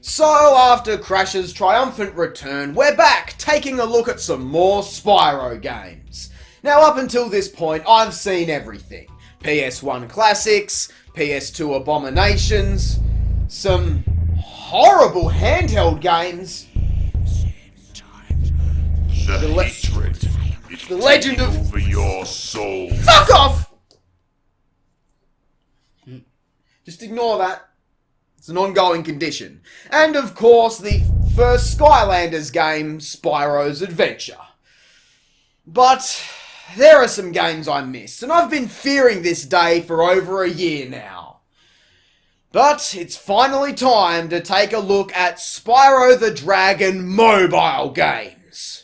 So after Crash's triumphant return, we're back taking a look at some more Spyro games. Now up until this point, I've seen everything. PS1 classics, PS2 abominations, some horrible handheld games. The legend of over your soul. Fuck off! Just ignore that. It's an ongoing condition. And of course, the first Skylanders game, Spyro's Adventure. But there are some games I missed, and I've been fearing this day for over a year now. But it's finally time to take a look at Spyro the Dragon mobile games.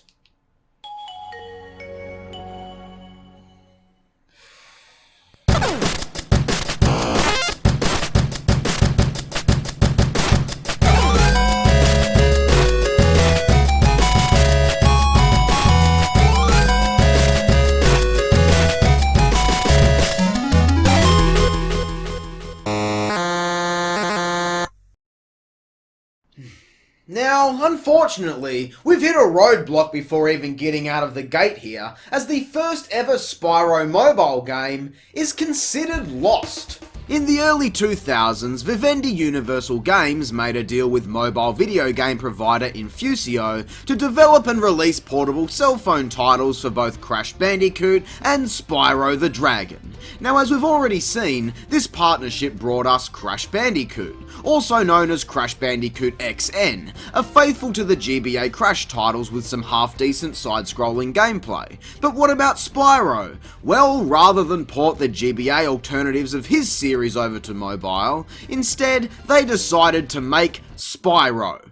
Now, unfortunately, we've hit a roadblock before even getting out of the gate here, as the first ever Spyro mobile game is considered lost. In the early 2000s, Vivendi Universal Games made a deal with mobile video game provider Infusio to develop and release portable cell phone titles for both Crash Bandicoot and Spyro the Dragon. Now, as we've already seen, this partnership brought us Crash Bandicoot, also known as Crash Bandicoot XN, a faithful to the GBA Crash titles with some half-decent side-scrolling gameplay. But what about Spyro? Well, rather than port the GBA alternatives of his series over to mobile, instead they decided to make Spyro.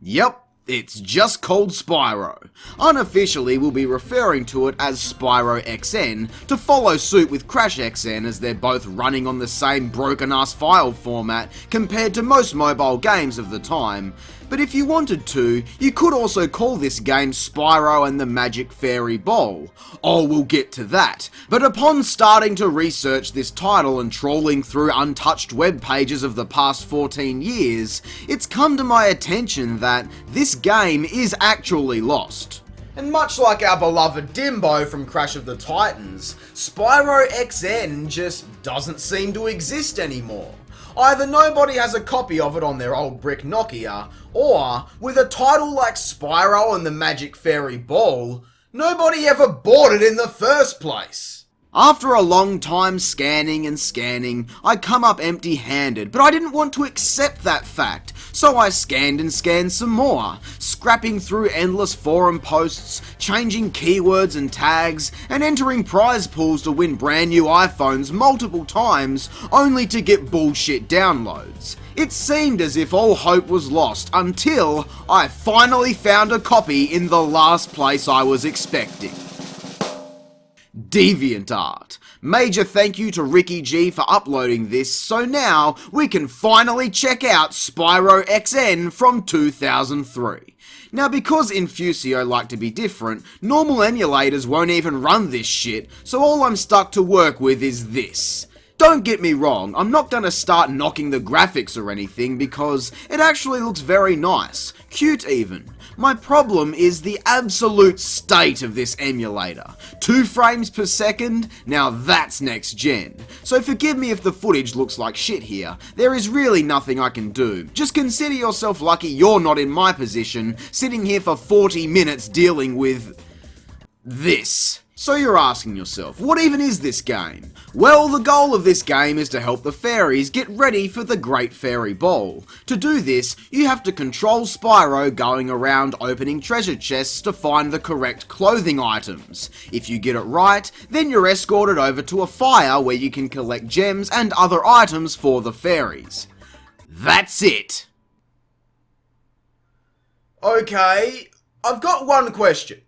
Yep. It's just called Spyro. Unofficially, we'll be referring to it as Spyro XN to follow suit with Crash XN, as they're both running on the same broken-ass file format compared to most mobile games of the time. But if you wanted to, you could also call this game Spyro and the Magic Fairy Bowl. Oh, we'll get to that. But upon starting to research this title and trawling through untouched web pages of the past 14 years, it's come to my attention that this game is actually lost. And much like our beloved Dimbo from Crash of the Titans, Spyro XN just doesn't seem to exist anymore. Either nobody has a copy of it on their old brick Nokia, or, with a title like Spyro and the Magic Fairy Ball, nobody ever bought it in the first place. After a long time scanning and scanning, I come up empty-handed, but I didn't want to accept that fact, so I scanned and scanned some more, scrapping through endless forum posts, changing keywords and tags, and entering prize pools to win brand new iPhones multiple times, only to get bullshit downloads. It seemed as if all hope was lost until I finally found a copy in the last place I was expecting. DeviantArt. Major thank you to Ricky G for uploading this, so now we can finally check out Spyro XN from 2003. Now, because Infusio like to be different, normal emulators won't even run this shit, so all I'm stuck to work with is this. Don't get me wrong, I'm not gonna start knocking the graphics or anything, because it actually looks very nice, cute even. My problem is the absolute state of this emulator. 2 frames per second? Now that's next gen. So forgive me if the footage looks like shit here. There is really nothing I can do. Just consider yourself lucky you're not in my position, sitting here for 40 minutes dealing with this. So you're asking yourself, what even is this game? Well, the goal of this game is to help the fairies get ready for the Great Fairy Ball. To do this, you have to control Spyro going around opening treasure chests to find the correct clothing items. If you get it right, then you're escorted over to a fire where you can collect gems and other items for the fairies. That's it. Okay, I've got one question.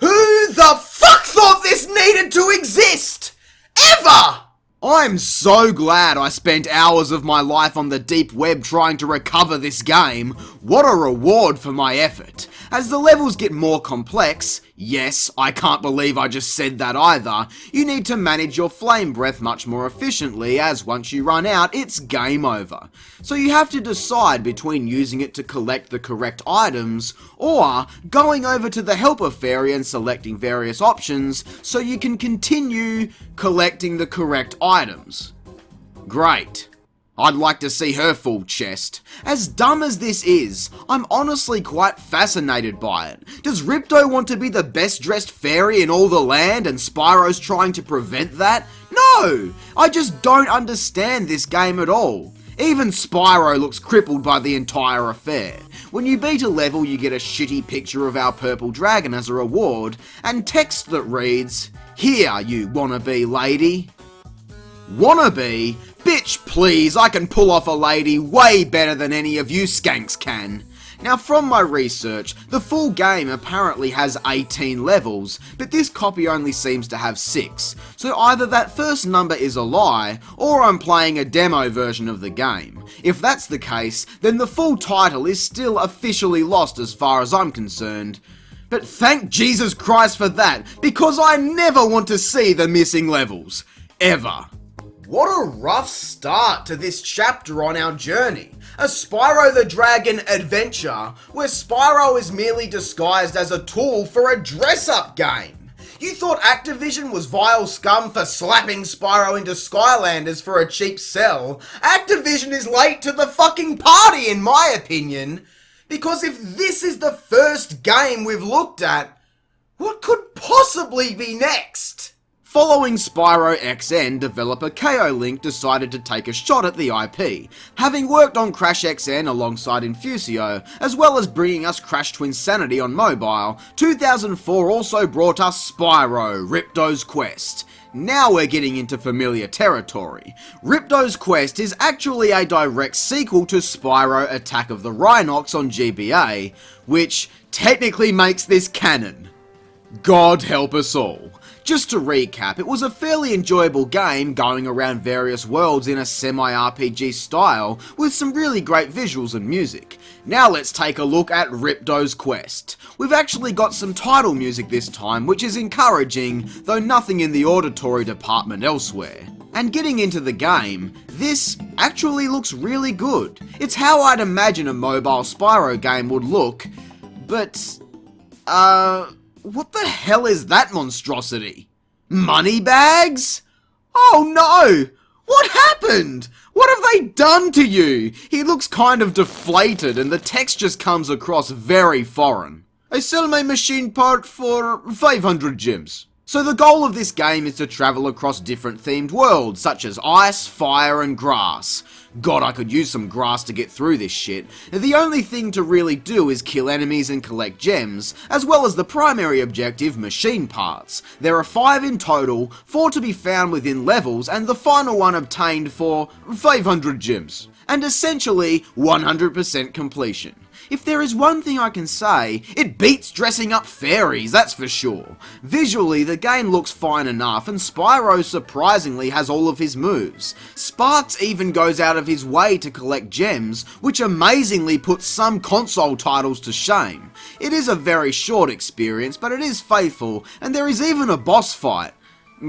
Who the fuck thought this needed to exist? Ever! I'm so glad I spent hours of my life on the deep web trying to recover this game. What a reward for my effort. As the levels get more complex, Yes, I can't believe I just said that either. You need to manage your flame breath much more efficiently, as once you run out, it's game over. So you have to decide between using it to collect the correct items, or going over to the helper fairy and selecting various options so you can continue collecting the correct items. Great. I'd like to see her full chest. As dumb as this is, I'm honestly quite fascinated by it. Does Ripto want to be the best dressed fairy in all the land and Spyro's trying to prevent that? No! I just don't understand this game at all. Even Spyro looks crippled by the entire affair. When you beat a level, you get a shitty picture of our purple dragon as a reward, and text that reads, "Here, you wannabe lady." Wannabe? Bitch, please, I can pull off a lady way better than any of you skanks can. Now, from my research, the full game apparently has 18 levels, but this copy only seems to have 6, so either that first number is a lie, or I'm playing a demo version of the game. If that's the case, then the full title is still officially lost as far as I'm concerned. But thank Jesus Christ for that, because I never want to see the missing levels. Ever. What a rough start to this chapter on our journey. A Spyro the Dragon adventure, where Spyro is merely disguised as a tool for a dress-up game. You thought Activision was vile scum for slapping Spyro into Skylanders for a cheap sell? Activision is late to the fucking party, in my opinion. Because if this is the first game we've looked at, what could possibly be next? Following Spyro XN, developer KO Link decided to take a shot at the IP, having worked on Crash XN alongside Infusio, as well as bringing us Crash Twinsanity on mobile. 2004 also brought us Spyro, Riptos Quest. Now we're getting into familiar territory. Riptos Quest is actually a direct sequel to Spyro Attack of the Rhinox on GBA, which technically makes this canon. God help us all. Just to recap, it was a fairly enjoyable game going around various worlds in a semi-RPG style with some really great visuals and music. Now let's take a look at Riptos Quest. We've actually got some title music this time, which is encouraging, though nothing in the auditory department elsewhere. And getting into the game, this actually looks really good. It's how I'd imagine a mobile Spyro game would look, but what the hell is that monstrosity? Money bags? Oh no! What happened? What have they done to you? He looks kind of deflated and the text just comes across very foreign. I sell my machine part for 500 gems. So the goal of this game is to travel across different themed worlds, such as ice, fire, and grass. God, I could use some grass to get through this shit. The only thing to really do is kill enemies and collect gems, as well as the primary objective, machine parts. There are 5 in total, 4 to be found within levels, and the final one obtained for 500 gems. And essentially, 100% completion. If there is one thing I can say, it beats dressing up fairies, that's for sure. Visually, the game looks fine enough, and Spyro surprisingly has all of his moves. Sparks even goes out of his way to collect gems, which amazingly puts some console titles to shame. It is a very short experience, but it is faithful, and there is even a boss fight.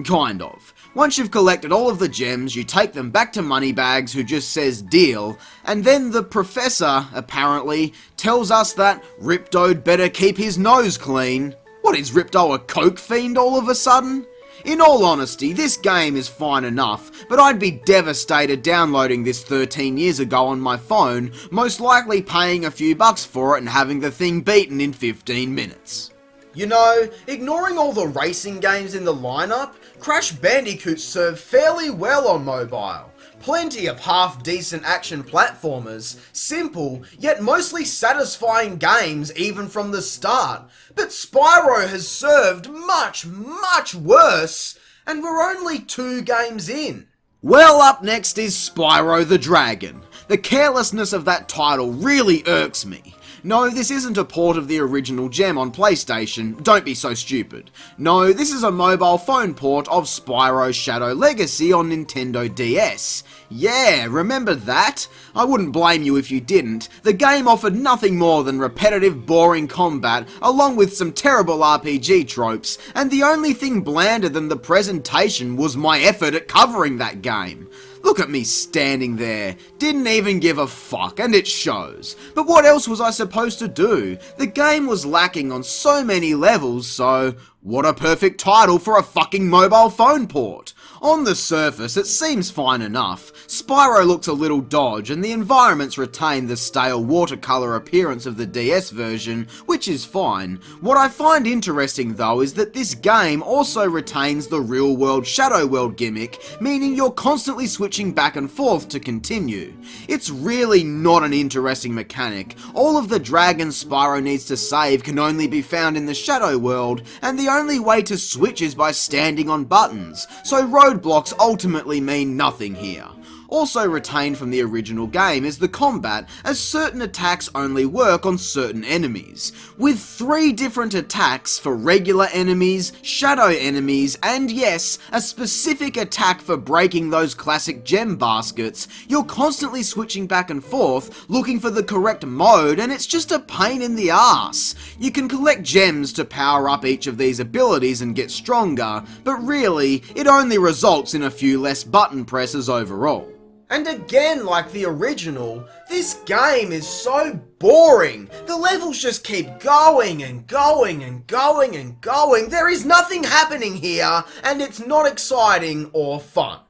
Kind of. Once you've collected all of the gems, you take them back to Moneybags, who just says deal, and then the professor, apparently, tells us that Ripto'd better keep his nose clean. What, is Ripto a coke fiend all of a sudden? In all honesty, this game is fine enough, but I'd be devastated downloading this 13 years ago on my phone, most likely paying a few bucks for it and having the thing beaten in 15 minutes. You know, ignoring all the racing games in the lineup, Crash Bandicoot served fairly well on mobile. Plenty of half-decent action platformers, simple, yet mostly satisfying games even from the start. But Spyro has served much, much worse, and we're only 2 games in. Well, up next is Spyro the Dragon. The carelessness of that title really irks me. No, this isn't a port of the original gem on PlayStation, don't be so stupid. No, this is a mobile phone port of Spyro Shadow Legacy on Nintendo DS. Yeah, remember that? I wouldn't blame you if you didn't. The game offered nothing more than repetitive, boring combat, along with some terrible RPG tropes, and the only thing blander than the presentation was my effort at covering that game. Look at me standing there, didn't even give a fuck, and it shows. But what else was I supposed to do? The game was lacking on so many levels, so what a perfect title for a fucking mobile phone port. On the surface, it seems fine enough. Spyro looks a little dodge, and the environments retain the stale watercolour appearance of the DS version, which is fine. What I find interesting though is that this game also retains the real-world Shadow World gimmick, meaning you're constantly switching back and forth to continue. It's really not an interesting mechanic. All of the dragons Spyro needs to save can only be found in the Shadow World, and the only way to switch is by standing on buttons, so roadblocks ultimately mean nothing here. Also retained from the original game is the combat, as certain attacks only work on certain enemies, with 3 different attacks for regular enemies, shadow enemies, and yes, a specific attack for breaking those classic gem baskets. You're constantly switching back and forth, looking for the correct mode, and it's just a pain in the ass. You can collect gems to power up each of these abilities and get stronger, but really, it only results in a few less button presses overall. And again, like the original, this game is so boring. The levels just keep going and going and going and going. There is nothing happening here, and it's not exciting or fun.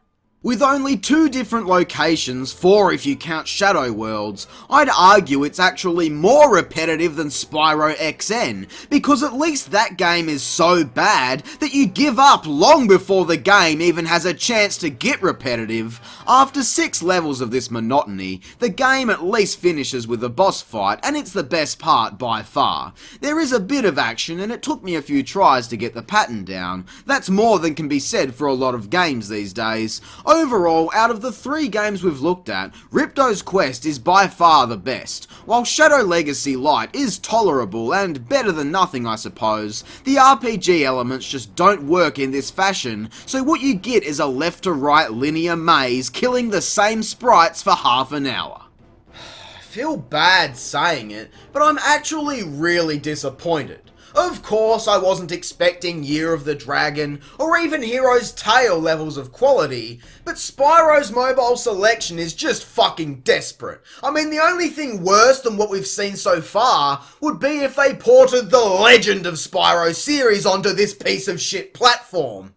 With only 2 different locations, 4 if you count Shadow Worlds, I'd argue it's actually more repetitive than Spyro XN, because at least that game is so bad that you give up long before the game even has a chance to get repetitive. After 6 levels of this monotony, the game at least finishes with a boss fight, and it's the best part by far. There is a bit of action, and it took me a few tries to get the pattern down. That's more than can be said for a lot of games these days. Overall, out of the 3 games we've looked at, Riptos Quest is by far the best. While Shadow Legacy Light is tolerable and better than nothing, I suppose, the RPG elements just don't work in this fashion, so what you get is a left to right linear maze killing the same sprites for half an hour. I feel bad saying it, but I'm actually really disappointed. Of course, I wasn't expecting Year of the Dragon, or even Hero's Tale levels of quality, but Spyro's mobile selection is just fucking desperate. I mean, the only thing worse than what we've seen so far would be if they ported the Legend of Spyro series onto this piece of shit platform.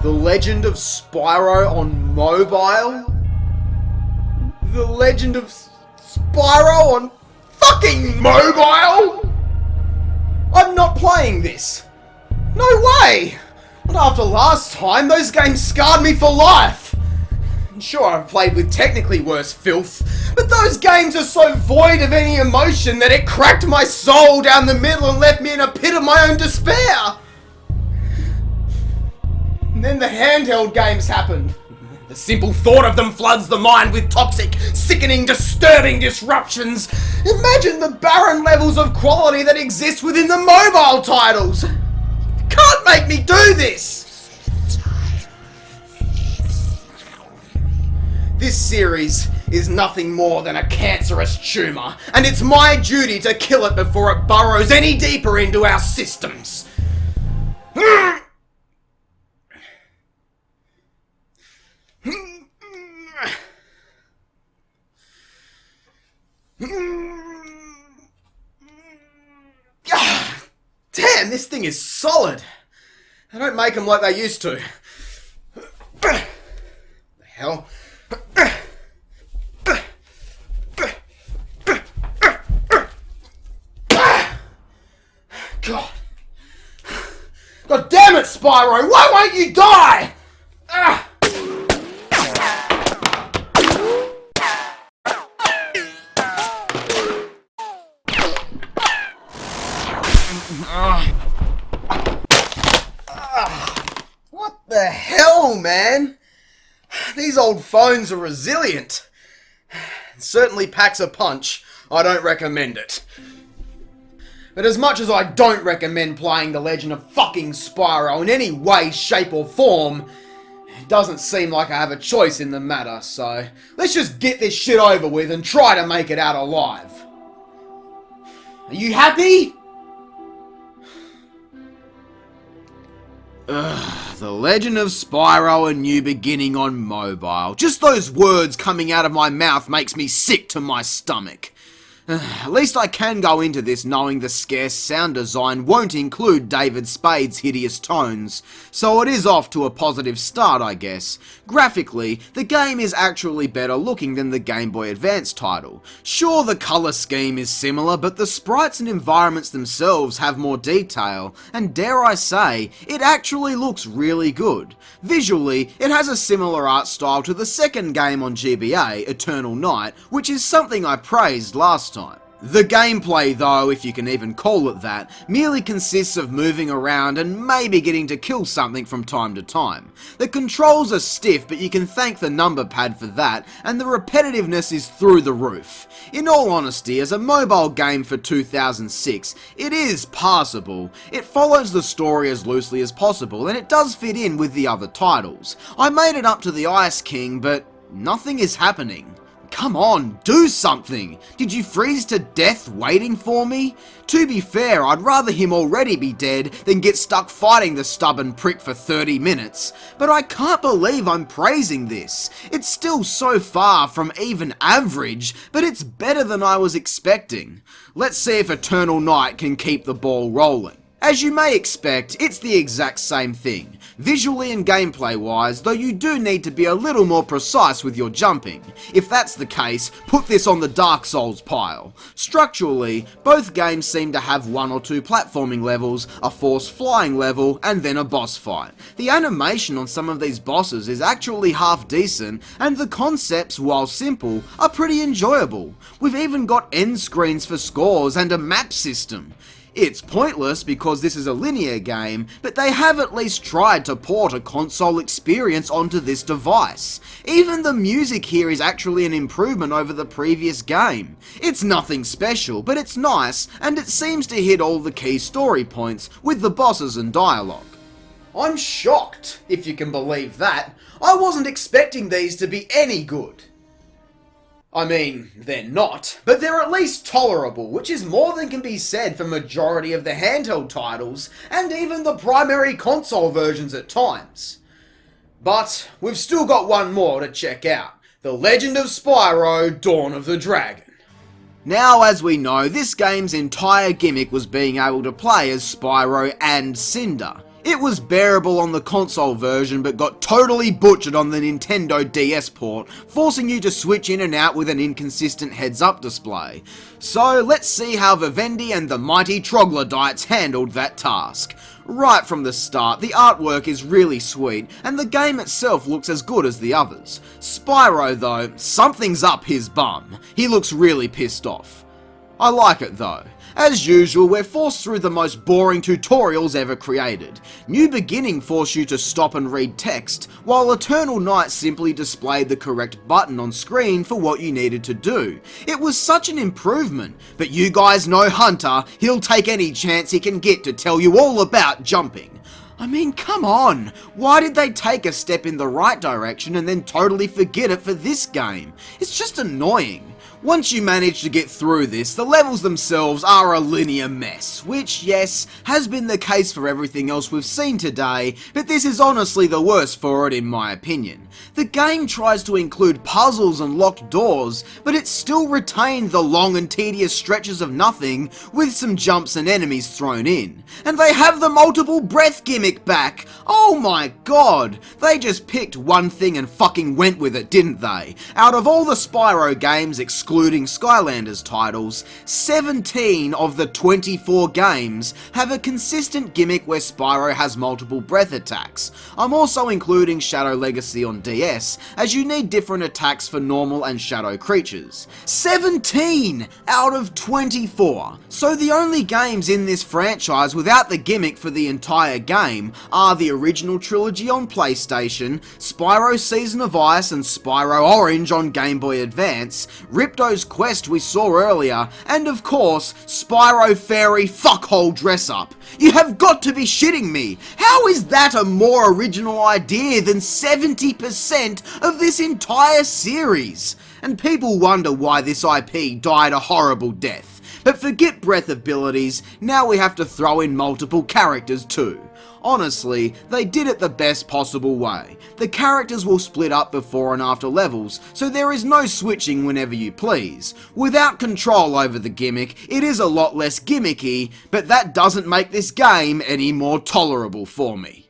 The Legend of Spyro on mobile? The Legend of Spyro on fucking mobile? I'm not playing this. No way! Not after last time, those games scarred me for life. Sure, I've played with technically worse filth, but those games are so void of any emotion that it cracked my soul down the middle and left me in a pit of my own despair. And then the handheld games happened. The simple thought of them floods the mind with toxic, sickening, disturbing disruptions. Imagine the barren levels of quality that exist within the mobile titles. You can't make me do this! This series is nothing more than a cancerous tumour, and it's my duty to kill it before it burrows any deeper into our systems. Damn, this thing is solid. They don't make them like they used to. The hell? God. God damn it, Spyro! Why won't you die? What the hell, man? These old phones are resilient. It certainly packs a punch. I don't recommend it. But as much as I don't recommend playing The Legend of fucking Spyro in any way, shape or form, it doesn't seem like I have a choice in the matter, so let's just get this shit over with and try to make it out alive. Are you happy? The Legend of Spyro: A New Beginning on mobile. Just those words coming out of my mouth makes me sick to my stomach. At least I can go into this knowing the scarce sound design won't include David Spade's hideous tones, so it is off to a positive start, I guess. Graphically, the game is actually better looking than the Game Boy Advance title. Sure, the colour scheme is similar, but the sprites and environments themselves have more detail, and dare I say, it actually looks really good. Visually, it has a similar art style to the second game on GBA, Eternal Night, which is something I praised last time. The gameplay though, if you can even call it that, merely consists of moving around and maybe getting to kill something from time to time. The controls are stiff, but you can thank the number pad for that, and the repetitiveness is through the roof. In all honesty, as a mobile game for 2006, it is passable. It follows the story as loosely as possible, and it does fit in with the other titles. I made it up to the Ice King, but nothing is happening. Come on, do something! Did you freeze to death waiting for me? To be fair, I'd rather him already be dead than get stuck fighting the stubborn prick for 30 minutes. But I can't believe I'm praising this. It's still so far from even average, but it's better than I was expecting. Let's see if Eternal Night can keep the ball rolling. As you may expect, it's the exact same thing, visually and gameplay wise, though you do need to be a little more precise with your jumping. If that's the case, put this on the Dark Souls pile. Structurally, both games seem to have one or two platforming levels, a forced flying level, and then a boss fight. The animation on some of these bosses is actually half decent, and the concepts, while simple, are pretty enjoyable. We've even got end screens for scores and a map system. It's pointless because this is a linear game, but they have at least tried to port a console experience onto this device. Even the music here is actually an improvement over the previous game. It's nothing special, but it's nice, and it seems to hit all the key story points with the bosses and dialogue. I'm shocked, if you can believe that. I wasn't expecting these to be any good. I mean, they're not, but they're at least tolerable, which is more than can be said for majority of the handheld titles, and even the primary console versions at times. But we've still got one more to check out, The Legend of Spyro: Dawn of the Dragon. Now, as we know, this game's entire gimmick was being able to play as Spyro and Cinder. It was bearable on the console version, but got totally butchered on the Nintendo DS port, forcing you to switch in and out with an inconsistent heads-up display. So let's see how Vivendi and the mighty Troglodytes handled that task. Right from the start, the artwork is really sweet, and the game itself looks as good as the others. Spyro though, something's up his bum. He looks really pissed off. I like it though. As usual, we're forced through the most boring tutorials ever created. New Beginning forced you to stop and read text, while Eternal Night simply displayed the correct button on screen for what you needed to do. It was such an improvement, but you guys know Hunter, he'll take any chance he can get to tell you all about jumping. I mean, come on, why did they take a step in the right direction and then totally forget it for this game? It's just annoying. Once you manage to get through this, the levels themselves are a linear mess, which, yes, has been the case for everything else we've seen today, but this is honestly the worst for it in my opinion. The game tries to include puzzles and locked doors, but it still retained the long and tedious stretches of nothing, with some jumps and enemies thrown in. And they have the multiple breath gimmick back! Oh my god! They just picked one thing and fucking went with it, didn't they? Out of all the Spyro games, excluding excluding Skylanders titles, 17 of the 24 games have a consistent gimmick where Spyro has multiple breath attacks. I'm also including Shadow Legacy on DS, as you need different attacks for normal and shadow creatures. 17 out of 24! So the only games in this franchise without the gimmick for the entire game are the original trilogy on PlayStation, Spyro Season of Ice and Spyro Orange on Game Boy Advance, Riptos Quest we saw earlier, and of course, Spyro Fairy Fuckhole Dress Up. You have got to be shitting me! How is that a more original idea than 70% of this entire series? And people wonder why this IP died a horrible death. But forget breath abilities, now we have to throw in multiple characters too. Honestly, they did it the best possible way. The characters will split up before and after levels, so there is no switching whenever you please. Without control over the gimmick, it is a lot less gimmicky, but that doesn't make this game any more tolerable for me.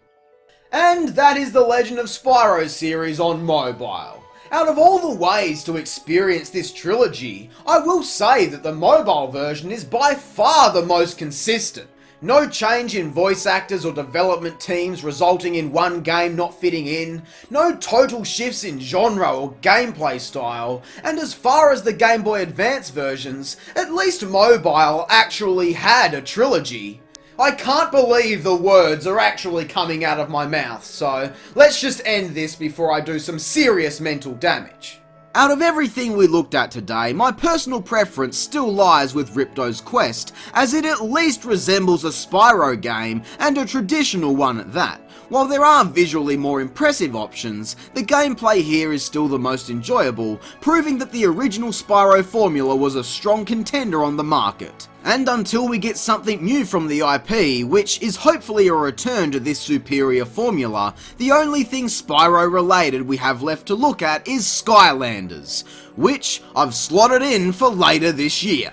And that is the Legend of Spyro series on mobile. Out of all the ways to experience this trilogy, I will say that the mobile version is by far the most consistent. No change in voice actors or development teams resulting in one game not fitting in, no total shifts in genre or gameplay style, and as far as the Game Boy Advance versions, at least mobile actually had a trilogy. I can't believe the words are actually coming out of my mouth, so let's just end this before I do some serious mental damage. Out of everything we looked at today, my personal preference still lies with Riptos Quest, as it at least resembles a Spyro game, and a traditional one at that. While there are visually more impressive options, the gameplay here is still the most enjoyable, proving that the original Spyro formula was a strong contender on the market. And until we get something new from the IP, which is hopefully a return to this superior formula, the only thing Spyro related we have left to look at is Skylanders, which I've slotted in for later this year.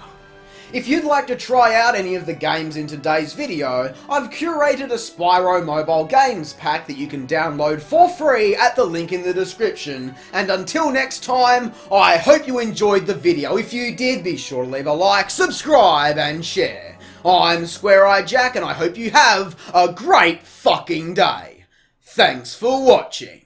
If you'd like to try out any of the games in today's video, I've curated a Spyro mobile games pack that you can download for free at the link in the description. And until next time, I hope you enjoyed the video. If you did, be sure to leave a like, subscribe, and share. I'm Square Eye Jack, and I hope you have a great fucking day. Thanks for watching.